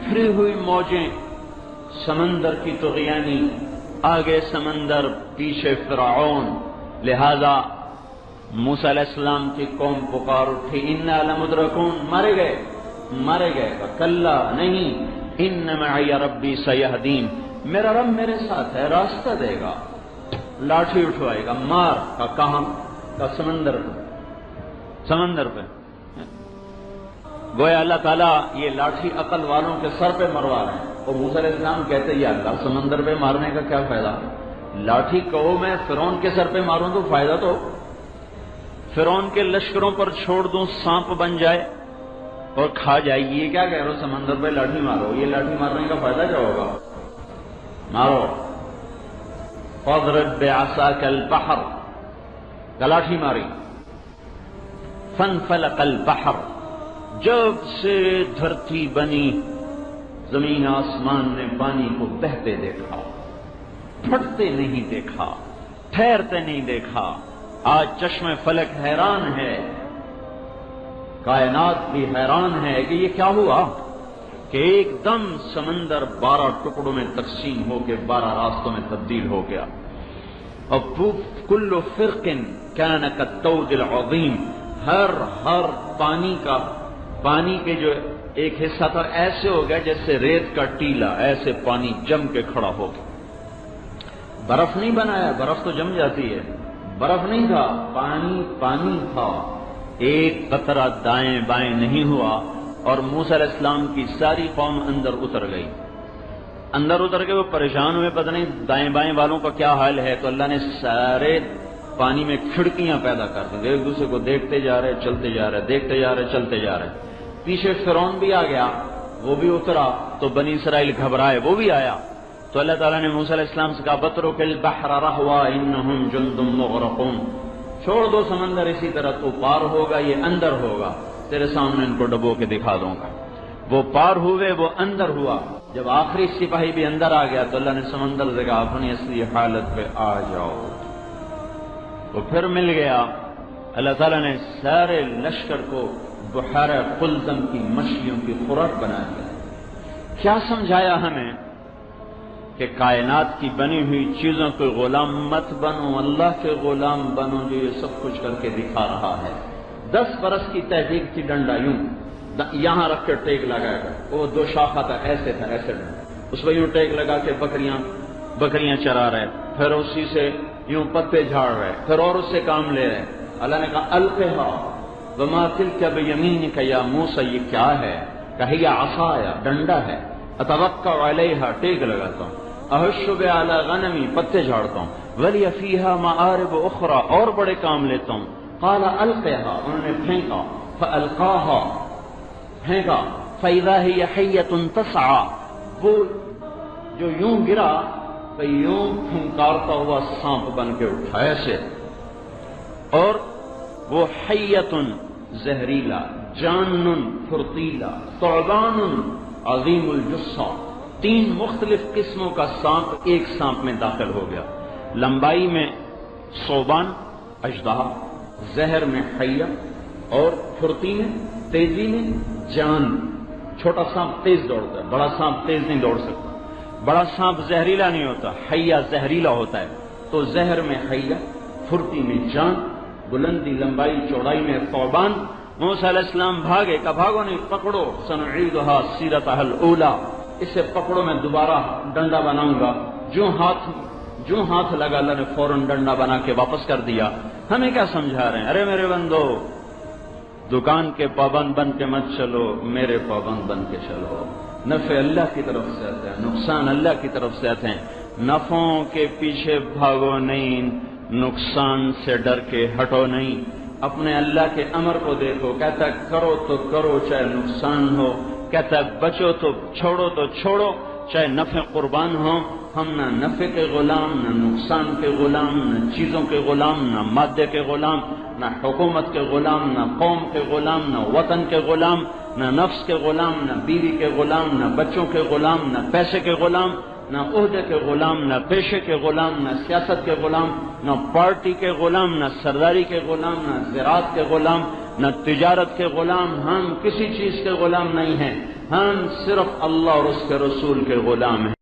بکھری ہوئی موجیں، سمندر کی طغیانی، آگے سمندر پیچھے فرعون، لہذا موسیٰ علیہ السلام کی قوم پکار اٹھی انا لمدرکون، مارے گئے کلا نہیں، ان معی ربی سیہدین، میرا رب میرے ساتھ ہے، راستہ دے گا، لاٹھی اٹھوائے گا، مار کا کہاں کا سمندر پہ گویا اللہ تعالیٰ یہ لاٹھی عقل والوں کے سر پہ مروا رہے ہیں، اور موسیٰ علیہ السلام کہتے یا اللہ سمندر پہ مارنے کا کیا فائدہ، لاٹھی کہو میں فرعون کے سر پہ ماروں تو فائدہ تو فرعون کے لشکروں پر چھوڑ دوں، سانپ بن جائے اور کھا جائے گی، یہ کیا کہہ رہے ہو سمندر پہ لاٹھی مارو، یہ لاٹھی مارنے کا فائدہ کیا ہوگا، مارو فاضرب بعصاک البحر، لاٹھی ماری، فانفلق البحر، جب سے دھرتی بنی زمین آسمان نے پانی کو بہتے دیکھا، پھٹتے نہیں دیکھا، ٹھہرتے نہیں دیکھا، آج چشم فلک حیران ہے، کائنات بھی حیران ہے کہ یہ کیا ہوا کہ ایک دم سمندر 12 ٹکڑوں میں تقسیم ہو کے 12 راستوں میں تبدیل ہو گیا، اور کل فرق کان کالطود العظیم، ہر پانی کے جو ایک حصہ تھا ایسے ہو گیا جیسے ریت کا ٹیلا، ایسے پانی جم کے کھڑا ہو گیا، برف نہیں بنایا، برف تو جم جاتی ہے، برف نہیں تھا، پانی تھا، ایک قطرہ دائیں بائیں نہیں ہوا، اور موسیٰ علیہ السلام کی ساری قوم اندر اتر گئی، اندر اتر کے وہ پریشان ہوئے، پتہ نہیں دائیں بائیں والوں کا کیا حال ہے، تو اللہ نے سارے پانی میں کھڑکیاں پیدا کر دی، ایک دوسرے کو دیکھتے جا رہے چلتے جا رہے، دیکھتے جا رہے چلتے جا رہے، پیچھے فرعون بھی آ گیا، وہ بھی اترا تو بنی اسرائیل گھبرائے، وہ بھی آیا، تو اللہ تعالیٰ نے موسیٰ علیہ السلام سے کہا بترک البحر رہوا انہم جند مغرقون، چھوڑ دو سمندر اسی طرح، تو پار ہوگا، یہ اندر ہوگا، تیرے سامنے ان کو ڈبو کے دکھا دوں گا، وہ پار ہوئے، وہ اندر ہوا، جب آخری سپاہی بھی اندر آ گیا تو اللہ نے سمندر سے کہا اپنی اصلی حالت پہ آ جاؤ، وہ پھر مل گیا، اللہ تعالیٰ نے سارے لشکر کو بحیرہ قلزم کی مچھلیوں کی خوراک بنا دیا، کیا سمجھایا ہمیں کہ کائنات کی بنی ہوئی چیزوں کے غلام مت بنو، اللہ کے غلام بنو جو یہ سب کچھ کر کے دکھا رہا ہے، 10 برس کی تحقیق تھی، ڈنڈا یوں یہاں رکھ کے ٹیک لگائے گا، وہ 2 شاخہ تھا ایسے ڈنڈا، اس پہ یوں ٹیک لگا کے بکریاں چرا رہے، پھر اسی سے یوں پتے جھاڑ رہے، پھر اور اس سے کام لے رہے، اللہ نے کہا القھا وما تلک بیمینک یا موسیٰ، یہ کیا ہے، کہا یہ عصایا، ڈنڈا ہے، اتوکا علیہا، ٹیک لگاتا ہوں، احش بعلی غنمی، پتے جھاڑتا ہوں، ولی فیہا معارب اخرى، اور بڑے کام لیتا ہوں، قال القھا، انہوں نے پھینکا، فالقاہا، پھینکا، فاذا ہی حیۃ تسعى، وہ جو یوں گرا تو یوں پھنکارتا ہوا سانپ بن کے اٹھا ایسے، اور وہ حیۃ زہریلا، جان پھرتیلا، ثعبان عظیم الجثہ، 3 مختلف قسموں کا سانپ ایک سانپ میں داخل ہو گیا، لمبائی میں ثعبان اژدہا، زہر میں حیہ، اور پھرتی میں تیزی میں جان، چھوٹا سانپ تیز دوڑتا ہے، بڑا سانپ تیز نہیں دوڑ سکتا، بڑا سانپ زہریلا نہیں ہوتا، حیہ زہریلا ہوتا ہے، تو زہر میں حیہ، پھرتی میں جان، بلندی لمبائی چوڑائی میں ثعبان، موسیٰ علیہ السلام بھاگے، کہا بھاگو نہیں، پکڑو، سنعیدھا سیرتھا الاولی، اسے پکڑو میں دوبارہ ڈنڈا بناؤں گا، جو ہاتھ لگا اللہ نے فوراً ڈنڈا بنا کے واپس کر دیا، ہمیں کیا سمجھا رہے ہیں، ارے میرے بندو دکان کے پابند بن کے مت چلو، میرے پابند بن کے چلو، نفع اللہ کی طرف سے آتے ہیں، نقصان اللہ کی طرف سے آتے ہیں، نفعوں کے پیچھے بھاگو نہیں، نقصان سے ڈر کے ہٹو نہیں، اپنے اللہ کے امر کو دیکھو، کہتا ہے کرو تو کرو چاہے نقصان ہو، کہتا ہے بچو تو چھوڑو چاہے نفع قربان ہو، ہم نہ نفع کے غلام، نہ نقصان کے غلام، نہ چیزوں کے غلام، نہ مادے کے غلام، نہ حکومت کے غلام، نہ قوم کے غلام، نہ وطن کے غلام، نہ نفس کے غلام، نہ بیوی کے غلام، نہ بچوں کے غلام، نہ پیسے کے غلام، نہ عہدے کے غلام، نہ پیشے کے غلام، نہ سیاست کے غلام، نہ پارٹی کے غلام، نہ سرداری کے غلام، نہ زراعت کے غلام، نہ تجارت کے غلام. ہم کسی چیز کے غلام نہیں ہیں، ہم صرف اللہ اور اس کے رسول کے غلام ہیں.